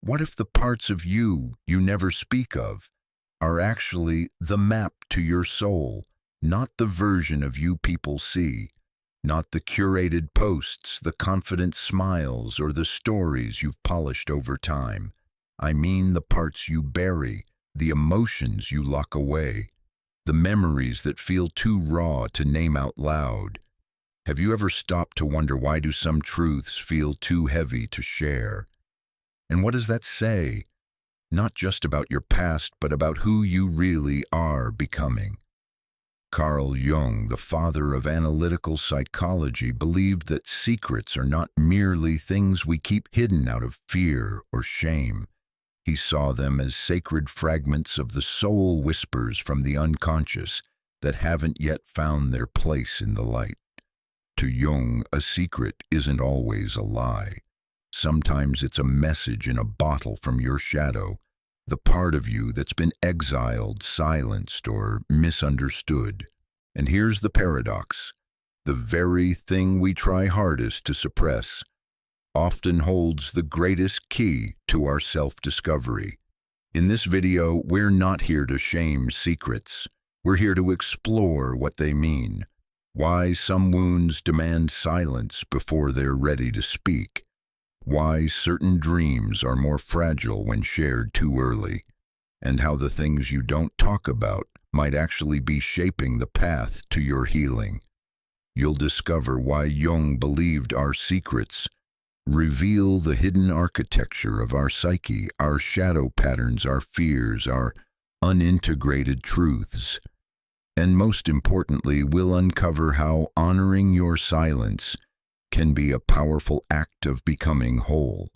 What if the parts of you never speak of are actually the map to your soul, not the version of you people see, not the curated posts, the confident smiles, or the stories you've polished over time? I mean the parts you bury, the emotions you lock away, the memories that feel too raw to name out loud. Have you ever stopped to wonder, why do some truths feel too heavy to share? And what does that say? Not just about your past, but about who you really are becoming. Carl Jung, the father of analytical psychology, believed that secrets are not merely things we keep hidden out of fear or shame. He saw them as sacred fragments of the soul, whispers from the unconscious that haven't yet found their place in the light. To Jung, a secret isn't always a lie. Sometimes it's a message in a bottle from your shadow, the part of you that's been exiled, silenced, or misunderstood. And here's the paradox. The very thing we try hardest to suppress often holds the greatest key to our self-discovery. In this video, we're not here to shame secrets. We're here to explore what they mean, why some wounds demand silence before they're ready to speak, why certain dreams are more fragile when shared too early, and how the things you don't talk about might actually be shaping the path to your healing. You'll discover why Jung believed our secrets reveal the hidden architecture of our psyche, our shadow patterns, our fears, our unintegrated truths. And most importantly, we'll uncover how honoring your silence can be a powerful act of becoming whole.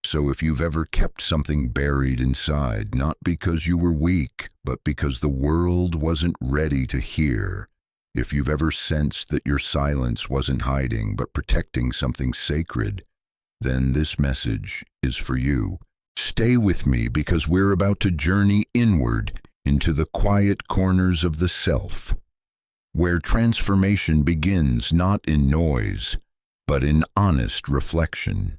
So if you've ever kept something buried inside, not because you were weak, but because the world wasn't ready to hear, if you've ever sensed that your silence wasn't hiding but protecting something sacred, then this message is for you. Stay with me, because we're about to journey inward into the quiet corners of the self, where transformation begins not in noise, but in honest reflection.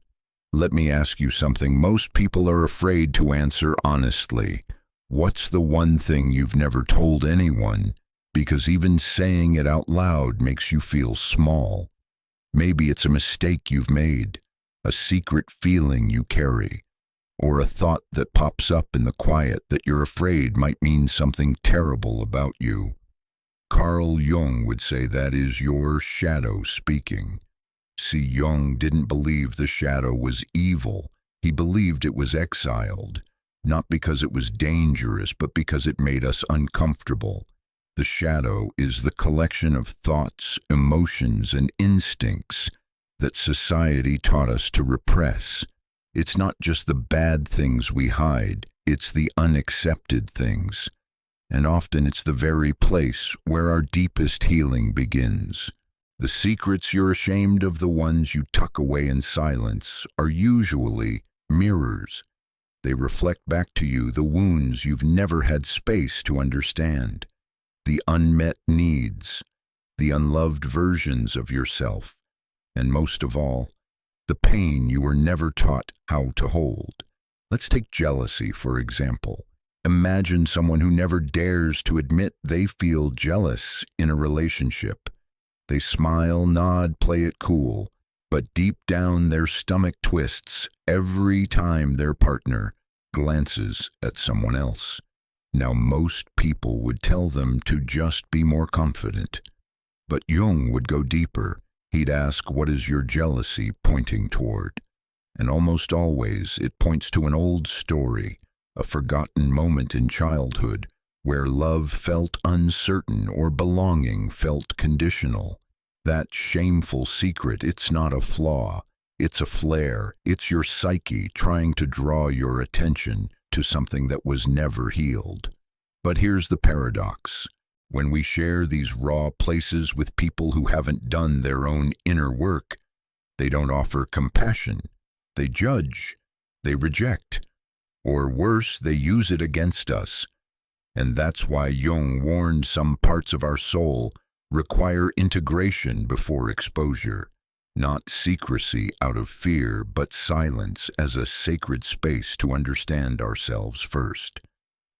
Let me ask you something most people are afraid to answer honestly. What's the one thing you've never told anyone, because even saying it out loud makes you feel small? Maybe it's a mistake you've made, a secret feeling you carry, or a thought that pops up in the quiet that you're afraid might mean something terrible about you. Carl Jung would say that is your shadow speaking. See, Jung didn't believe the shadow was evil. He believed it was exiled, not because it was dangerous, but because it made us uncomfortable. The shadow is the collection of thoughts, emotions, and instincts that society taught us to repress. It's not just the bad things we hide, it's the unaccepted things. And often it's the very place where our deepest healing begins. The secrets you're ashamed of, the ones you tuck away in silence, are usually mirrors. They reflect back to you the wounds you've never had space to understand, the unmet needs, the unloved versions of yourself, and most of all, the pain you were never taught how to hold. Let's take jealousy, for example. Imagine someone who never dares to admit they feel jealous in a relationship. They smile, nod, play it cool, but deep down their stomach twists every time their partner glances at someone else. Now, most people would tell them to just be more confident, but Jung would go deeper. He'd ask, what is your jealousy pointing toward? And almost always it points to an old story, a forgotten moment in childhood, where love felt uncertain or belonging felt conditional. That shameful secret, it's not a flaw, it's a flare. It's your psyche trying to draw your attention to something that was never healed. But here's the paradox. When we share these raw places with people who haven't done their own inner work, they don't offer compassion. They judge, they reject, or worse, they use it against us. And that's why Jung warned some parts of our soul require integration before exposure. Not secrecy out of fear, but silence as a sacred space to understand ourselves first.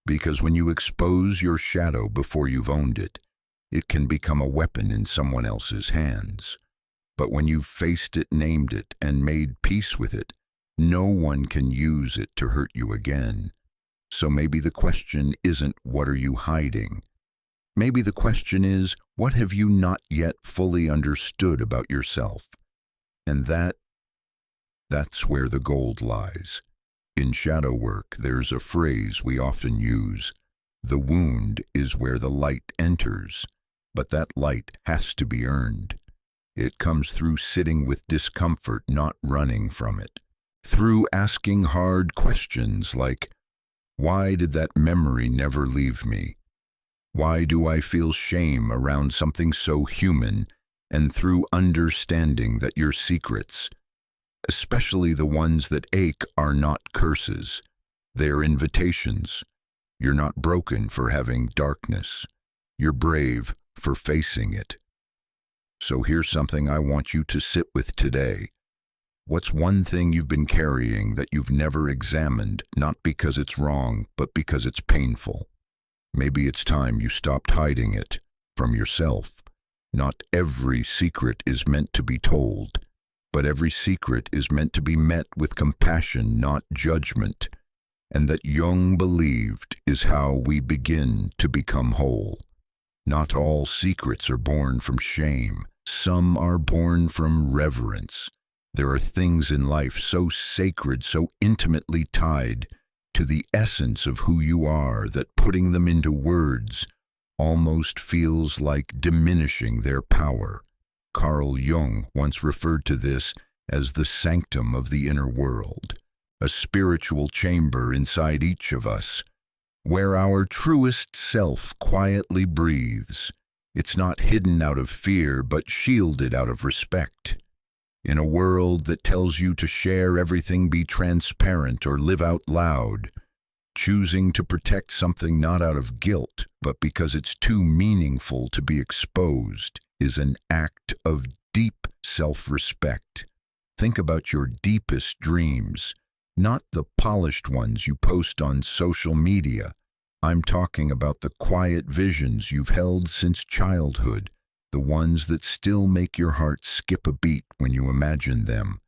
Because when you expose your shadow before you've owned it, it can become a weapon in someone else's hands. But when you've faced it, named it, and made peace with it, no one can use it to hurt you again. So maybe the question isn't, what are you hiding? Maybe the question is, what have you not yet fully understood about yourself? And that's where the gold lies. In shadow work, there's a phrase we often use: the wound is where the light enters, but that light has to be earned. It comes through sitting with discomfort, not running from it. Through asking hard questions like, why did that memory never leave me? Why do I feel shame around something so human? And through understanding that your secrets, especially the ones that ache, are not curses. They're invitations. You're not broken for having darkness. You're brave for facing it. So here's something I want you to sit with today. What's one thing you've been carrying that you've never examined, not because it's wrong, but because it's painful? Maybe it's time you stopped hiding it from yourself. Not every secret is meant to be told, but every secret is meant to be met with compassion, not judgment. And that Jung believed is how we begin to become whole. Not all secrets are born from shame. Some are born from reverence. There are things in life so sacred, so intimately tied to the essence of who you are, that putting them into words almost feels like diminishing their power. Carl Jung once referred to this as the sanctum of the inner world, a spiritual chamber inside each of us, where our truest self quietly breathes. It's not hidden out of fear, but shielded out of respect. In a world that tells you to share everything, be transparent, or live out loud, choosing to protect something not out of guilt, but because it's too meaningful to be exposed, is an act of deep self-respect. Think about your deepest dreams, not the polished ones you post on social media. I'm talking about the quiet visions you've held since childhood, the ones that still make your heart skip a beat when you imagine them.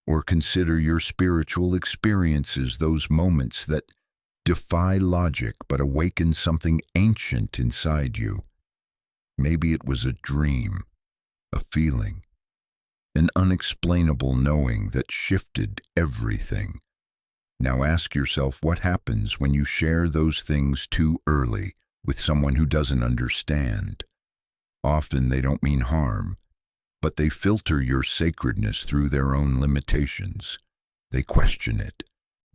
Or consider your spiritual experiences, those moments that defy logic but awaken something ancient inside you. Maybe it was a dream, a feeling, an unexplainable knowing that shifted everything. Now ask yourself, what happens when you share those things too early with someone who doesn't understand? Often they don't mean harm, but they filter your sacredness through their own limitations. They question it,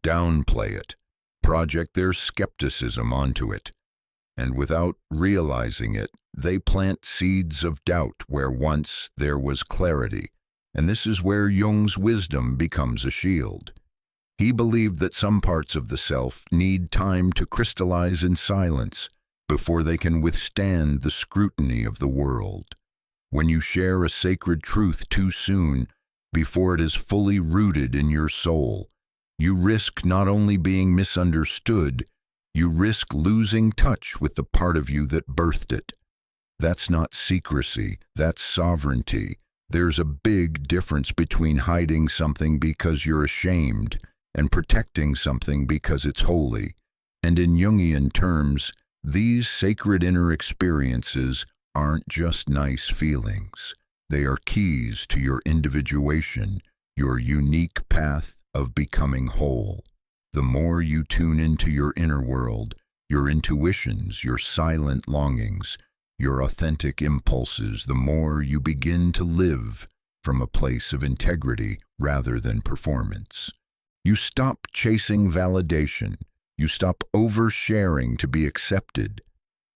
downplay it, project their skepticism onto it, and without realizing it, they plant seeds of doubt where once there was clarity. And this is where Jung's wisdom becomes a shield. He believed that some parts of the self need time to crystallize in silence before they can withstand the scrutiny of the world. When you share a sacred truth too soon, before it is fully rooted in your soul, you risk not only being misunderstood, you risk losing touch with the part of you that birthed it. That's not secrecy, that's sovereignty. There's a big difference between hiding something because you're ashamed and protecting something because it's holy. And in Jungian terms, these sacred inner experiences aren't just nice feelings. They are keys to your individuation, your unique path of becoming whole. The more you tune into your inner world, your intuitions, your silent longings, your authentic impulses, the more you begin to live from a place of integrity rather than performance. You stop chasing validation. You stop oversharing to be accepted.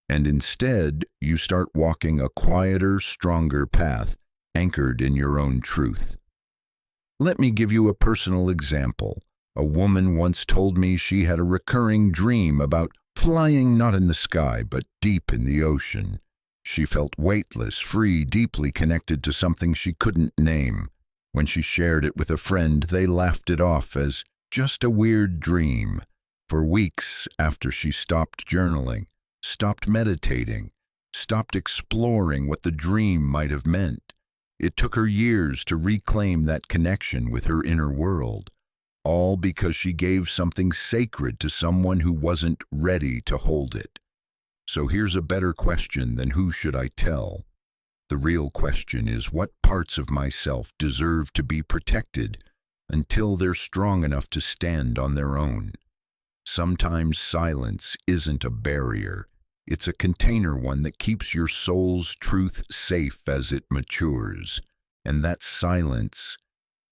And instead, you start walking a quieter, stronger path anchored in your own truth. Let me give you a personal example. A woman once told me she had a recurring dream about flying not in the sky, but deep in the ocean. She felt weightless, free, deeply connected to something she couldn't name. When she shared it with a friend, they laughed it off as just a weird dream. For weeks after she stopped journaling, stopped meditating, stopped exploring what the dream might have meant, it took her years to reclaim that connection with her inner world, all because she gave something sacred to someone who wasn't ready to hold it. So here's a better question than who should I tell? The real question is, what parts of myself deserve to be protected until they're strong enough to stand on their own? Sometimes silence isn't a barrier. It's a container, one that keeps your soul's truth safe as it matures. And that silence,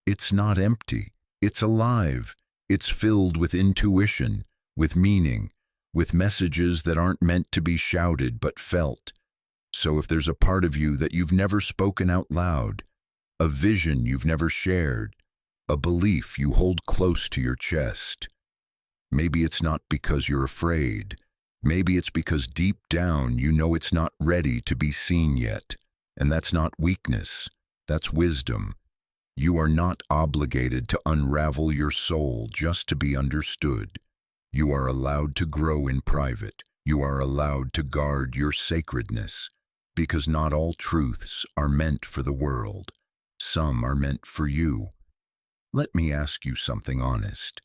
it's not empty. It's alive. It's filled with intuition, with meaning, with messages that aren't meant to be shouted but felt. So if there's a part of you that you've never spoken out loud, a vision you've never shared, a belief you hold close to your chest, maybe it's not because you're afraid. Maybe it's because deep down you know it's not ready to be seen yet. And that's not weakness. That's wisdom. You are not obligated to unravel your soul just to be understood. You are allowed to grow in private. You are allowed to guard your sacredness. Because not all truths are meant for the world. Some are meant for you. Let me ask you something honest.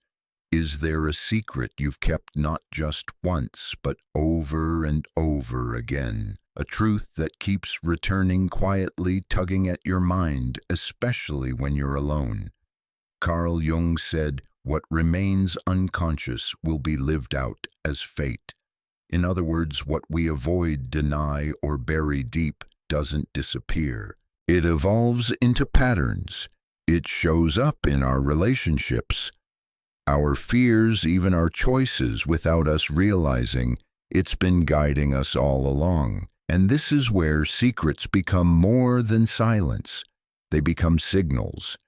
Is there a secret you've kept not just once, but over and over again? A truth that keeps returning quietly, tugging at your mind, especially when you're alone. Carl Jung said, "What remains unconscious will be lived out as fate." In other words, what we avoid, deny, or bury deep doesn't disappear. It evolves into patterns. It shows up in our relationships, our fears, even our choices, without us realizing it's been guiding us all along. And this is where secrets become more than silence. They become signals.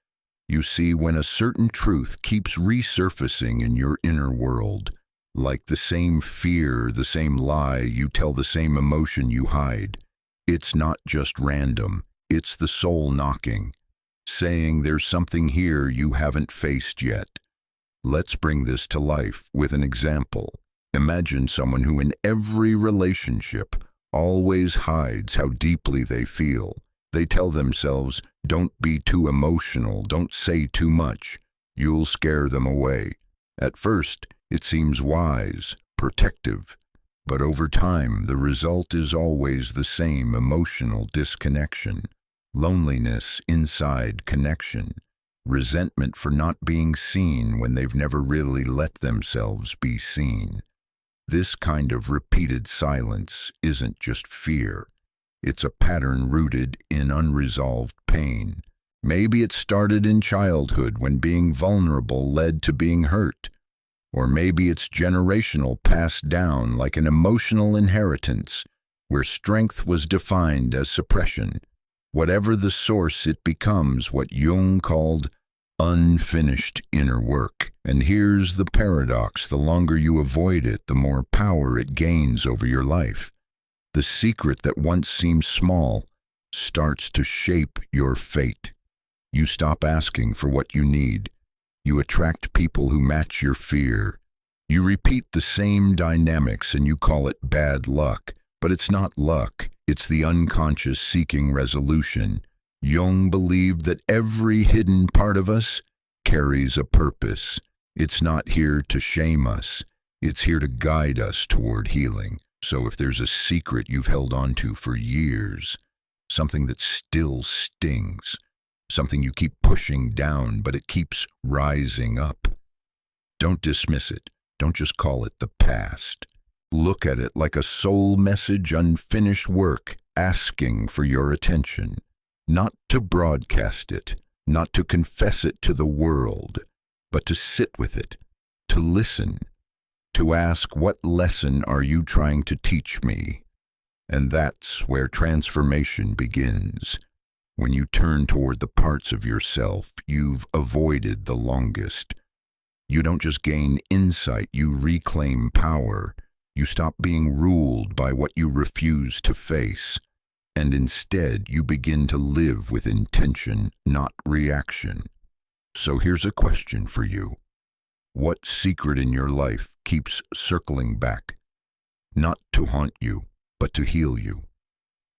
You see, when a certain truth keeps resurfacing in your inner world, like the same fear, the same lie you tell, the same emotion you hide, it's not just random. It's the soul knocking, saying there's something here you haven't faced yet. Let's bring this to life with an example. Imagine someone who in every relationship always hides how deeply they feel. They tell themselves, don't be too emotional, don't say too much, you'll scare them away. At first, it seems wise, protective, but over time the result is always the same: emotional disconnection, loneliness inside connection, resentment for not being seen when they've never really let themselves be seen. This kind of repeated silence isn't just fear. It's a pattern rooted in unresolved pain. Maybe it started in childhood when being vulnerable led to being hurt. Or maybe it's generational, passed down like an emotional inheritance, where strength was defined as suppression. Whatever the source, it becomes what Jung called unfinished inner work. And here's the paradox: the longer you avoid it, the more power it gains over your life. The secret that once seemed small starts to shape your fate. You stop asking for what you need. You attract people who match your fear. You repeat the same dynamics and you call it bad luck. But it's not luck. It's the unconscious seeking resolution. Jung believed that every hidden part of us carries a purpose. It's not here to shame us. It's here to guide us toward healing. So if there's a secret you've held on to for years, something that still stings, something you keep pushing down, but it keeps rising up, don't dismiss it. Don't just call it the past. Look at it like a soul message, unfinished work, asking for your attention. Not to broadcast it, not to confess it to the world, but to sit with it, to listen, to ask, what lesson are you trying to teach me? And that's where transformation begins. When you turn toward the parts of yourself you've avoided the longest. You don't just gain insight, you reclaim power. You stop being ruled by what you refuse to face. and instead you begin to live with intention, not reaction. So here's a question for you. What secret in your life keeps circling back? Not to haunt you, but to heal you.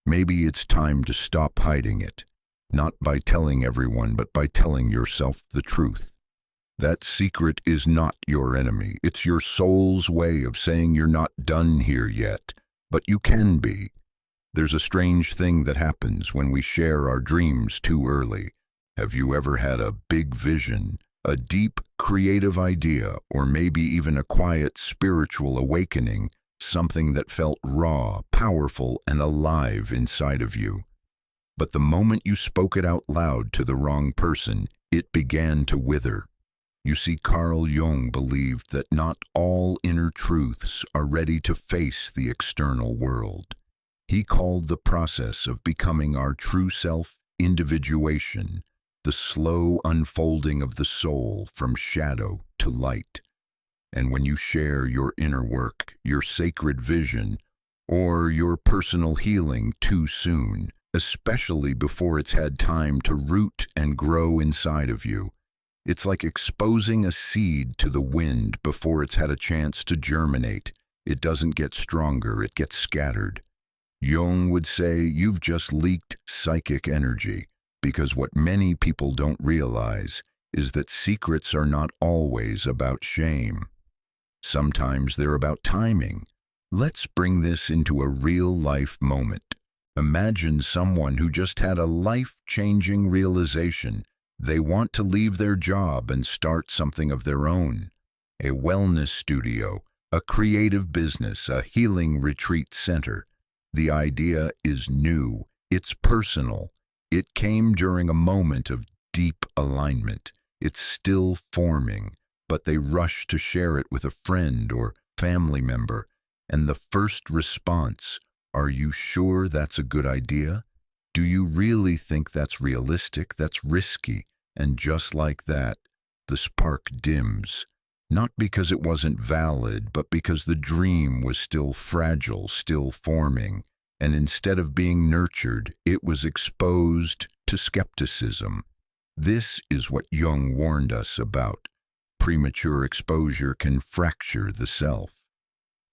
Maybe it's time to stop hiding it, not by telling everyone, but by telling yourself the truth. That secret is not your enemy. It's your soul's way of saying you're not done here yet, but you can be. There's a strange thing that happens when we share our dreams too early. Have you ever had a big vision, a deep creative idea, or maybe even a quiet spiritual awakening, something that felt raw, powerful, and alive inside of you? But the moment you spoke it out loud to the wrong person, it began to wither. You see, Carl Jung believed that not all inner truths are ready to face the external world. He called the process of becoming our true self individuation, the slow unfolding of the soul from shadow to light. And when you share your inner work, your sacred vision, or your personal healing too soon, especially before it's had time to root and grow inside of you, it's like exposing a seed to the wind before it's had a chance to germinate. It doesn't get stronger, it gets scattered. Jung would say you've just leaked psychic energy, because what many people don't realize is that secrets are not always about shame. Sometimes they're about timing. Let's bring this into a real-life moment. Imagine someone who just had a life-changing realization. They want to leave their job and start something of their own. A wellness studio, a creative business, a healing retreat center. The idea is new, it's personal. It came during a moment of deep alignment. It's still forming, but they rush to share it with a friend or family member. And the first response, "Are you sure that's a good idea? Do you really think that's realistic? That's risky." And just like that, the spark dims. Not because it wasn't valid, but because the dream was still fragile, still forming. And instead of being nurtured, it was exposed to skepticism. This is what Jung warned us about. Premature exposure can fracture the self.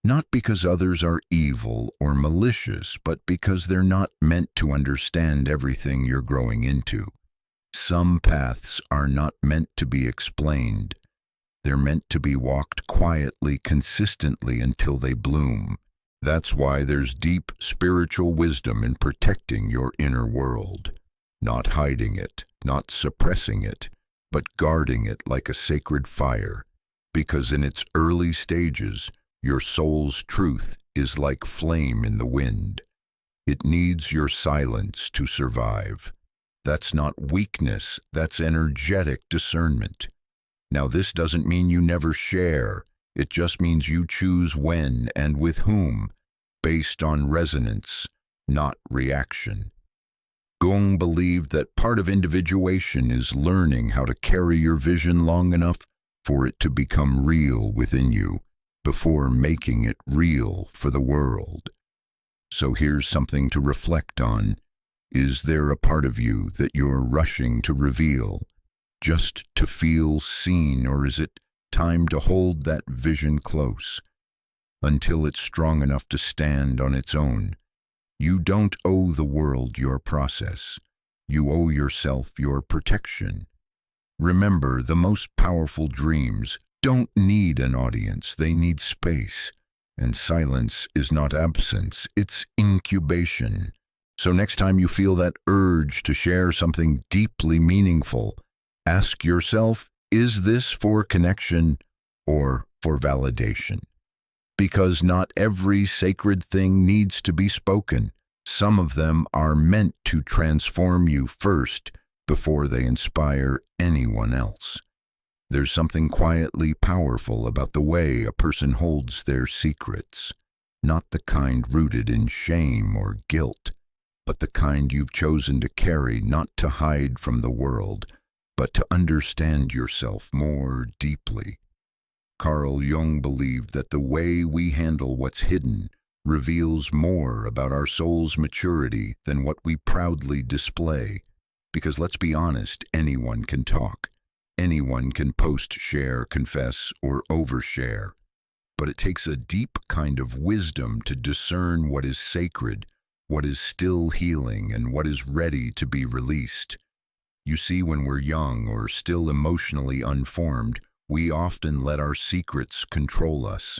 Not because others are evil or malicious, but because they're not meant to understand everything you're growing into. Some paths are not meant to be explained. They're meant to be walked quietly, consistently until they bloom. That's why there's deep spiritual wisdom in protecting your inner world. Not hiding it, not suppressing it, but guarding it like a sacred fire. Because in its early stages, your soul's truth is like flame in the wind. It needs your silence to survive. That's not weakness, that's energetic discernment. Now, this doesn't mean you never share. It just means you choose when and with whom, based on resonance, not reaction. Jung believed that part of individuation is learning how to carry your vision long enough for it to become real within you, before making it real for the world. So here's something to reflect on. Is there a part of you that you're rushing to reveal, just to feel seen, or is it time to hold that vision close until it's strong enough to stand on its own? You don't owe the world your process. You owe yourself your protection. Remember, the most powerful dreams don't need an audience, they need space. And silence is not absence, it's incubation. So next time you feel that urge to share something deeply meaningful, ask yourself, is this for connection or for validation? Because not every sacred thing needs to be spoken. Some of them are meant to transform you first before they inspire anyone else. There's something quietly powerful about the way a person holds their secrets, not the kind rooted in shame or guilt, but the kind you've chosen to carry, not to hide from the world, but to understand yourself more deeply. Carl Jung believed that the way we handle what's hidden reveals more about our soul's maturity than what we proudly display. Because let's be honest, anyone can talk. Anyone can post, share, confess, or overshare. But it takes a deep kind of wisdom to discern what is sacred, what is still healing, and what is ready to be released. You see, when we're young or still emotionally unformed, we often let our secrets control us.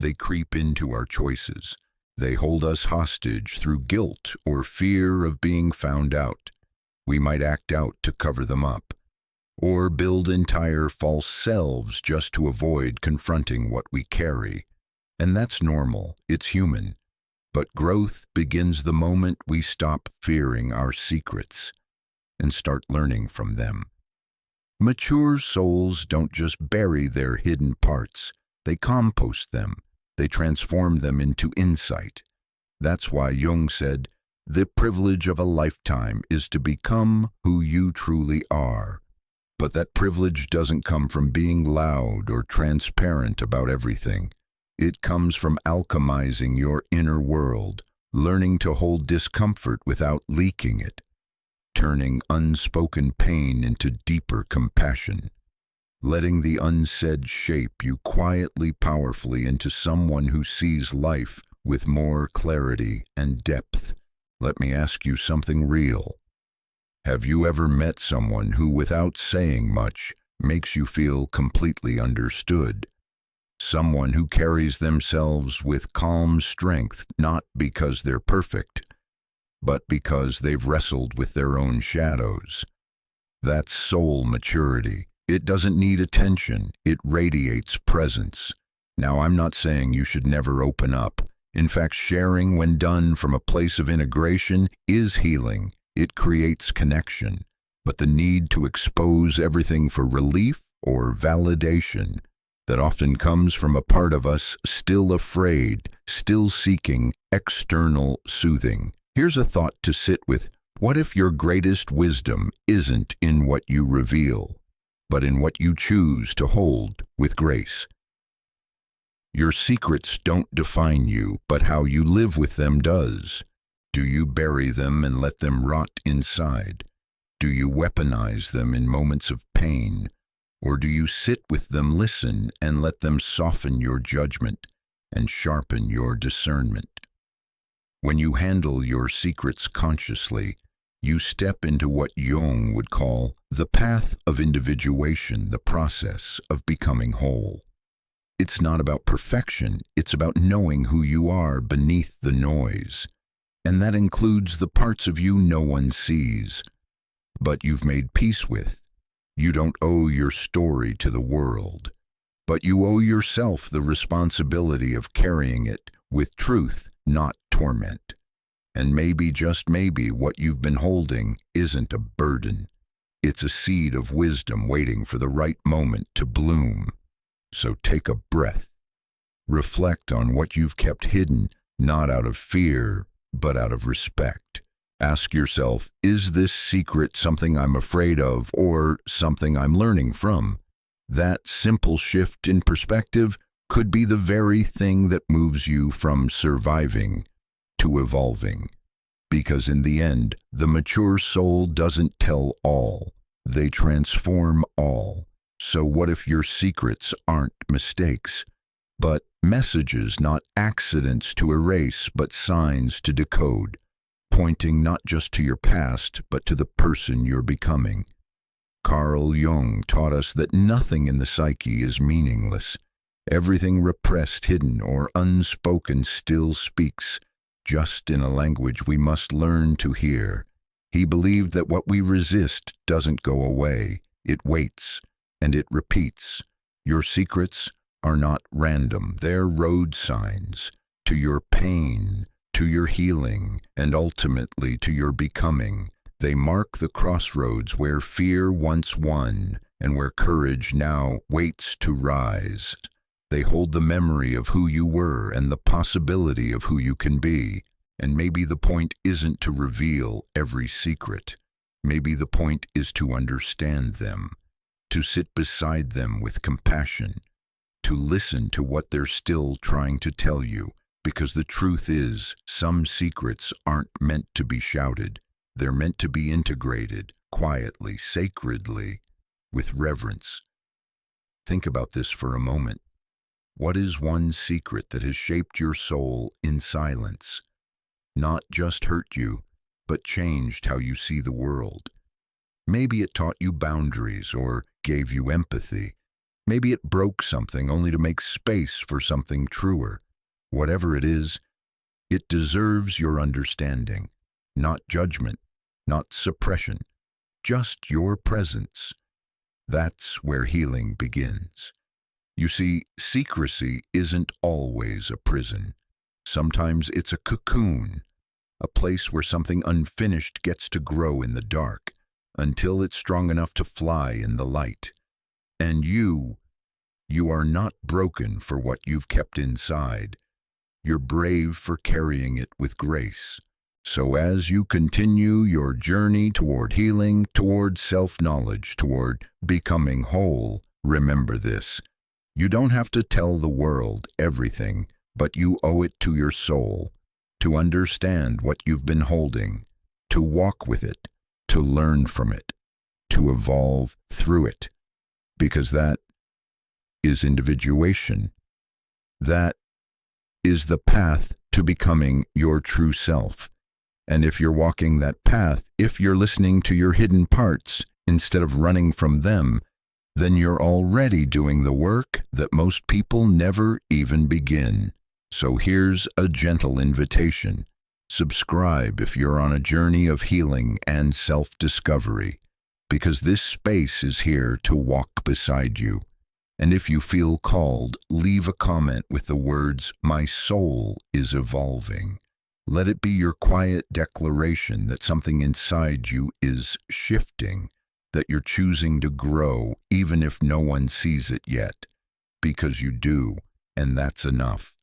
They creep into our choices. They hold us hostage through guilt or fear of being found out. We might act out to cover them up, or build entire false selves just to avoid confronting what we carry. And that's normal, it's human. But growth begins the moment we stop fearing our secrets and start learning from them. Mature souls don't just bury their hidden parts, they compost them, they transform them into insight. That's why Jung said, "The privilege of a lifetime is to become who you truly are." But that privilege doesn't come from being loud or transparent about everything. It comes from alchemizing your inner world, learning to hold discomfort without leaking it, turning unspoken pain into deeper compassion, letting the unsaid shape you quietly, powerfully into someone who sees life with more clarity and depth. Let me ask you something real. Have you ever met someone who, without saying much, makes you feel completely understood? Someone who carries themselves with calm strength, not because they're perfect, but because they've wrestled with their own shadows. That's soul maturity. It doesn't need attention, it radiates presence. Now, I'm not saying you should never open up. In fact, sharing when done from a place of integration is healing. It creates connection. But the need to expose everything for relief or validation, that often comes from a part of us still afraid, still seeking external soothing. Here's a thought to sit with. What if your greatest wisdom isn't in what you reveal, but in what you choose to hold with grace? Your secrets don't define you, but how you live with them does. Do you bury them and let them rot inside? Do you weaponize them in moments of pain? Or do you sit with them, listen, and let them soften your judgment and sharpen your discernment? When you handle your secrets consciously, you step into what Jung would call the path of individuation, the process of becoming whole. It's not about perfection, it's about knowing who you are beneath the noise. And that includes the parts of you no one sees, but you've made peace with. You don't owe your story to the world, but you owe yourself the responsibility of carrying it with truth, not torment. And maybe, just maybe, what you've been holding isn't a burden. It's a seed of wisdom waiting for the right moment to bloom. So take a breath. Reflect on what you've kept hidden, not out of fear, but out of respect. Ask yourself, is this secret something I'm afraid of or something I'm learning from? That simple shift in perspective could be the very thing that moves you from surviving to evolving. Because in the end, the mature soul doesn't tell all, they transform all. So what if your secrets aren't mistakes, but messages, not accidents to erase, but signs to decode, pointing not just to your past, but to the person you're becoming? Carl Jung taught us that nothing in the psyche is meaningless. Everything repressed, hidden, or unspoken still speaks, just in a language we must learn to hear. He believed that what we resist doesn't go away. It waits, and it repeats. Your secrets are not random. They're road signs to your pain, to your healing, and ultimately to your becoming. They mark the crossroads where fear once won and where courage now waits to rise. They hold the memory of who you were and the possibility of who you can be. And maybe the point isn't to reveal every secret. Maybe the point is to understand them, to sit beside them with compassion, to listen to what they're still trying to tell you, Because the truth is, some secrets aren't meant to be shouted. They're meant to be integrated, quietly, sacredly, with reverence. Think about this for a moment. What is one secret that has shaped your soul in silence? Not just hurt you, but changed how you see the world. Maybe it taught you boundaries or gave you empathy. Maybe it broke something only to make space for something truer. Whatever it is, it deserves your understanding, not judgment, not suppression, just your presence. That's where healing begins. You see, secrecy isn't always a prison. Sometimes it's a cocoon, a place where something unfinished gets to grow in the dark until it's strong enough to fly in the light. And you are not broken for what you've kept inside. You're brave for carrying it with grace. So as you continue your journey toward healing, toward self-knowledge, toward becoming whole, remember this. You don't have to tell the world everything, but you owe it to your soul to understand what you've been holding, to walk with it, to learn from it, to evolve through it. Because that is individuation. That is the path to becoming your true self. And if you're walking that path, if you're listening to your hidden parts instead of running from them, then you're already doing the work that most people never even begin. So here's a gentle invitation. Subscribe if you're on a journey of healing and self-discovery, because this space is here to walk beside you. And if you feel called, leave a comment with the words, "My soul is evolving." Let it be your quiet declaration that something inside you is shifting, that you're choosing to grow even if no one sees it yet. Because you do, and that's enough.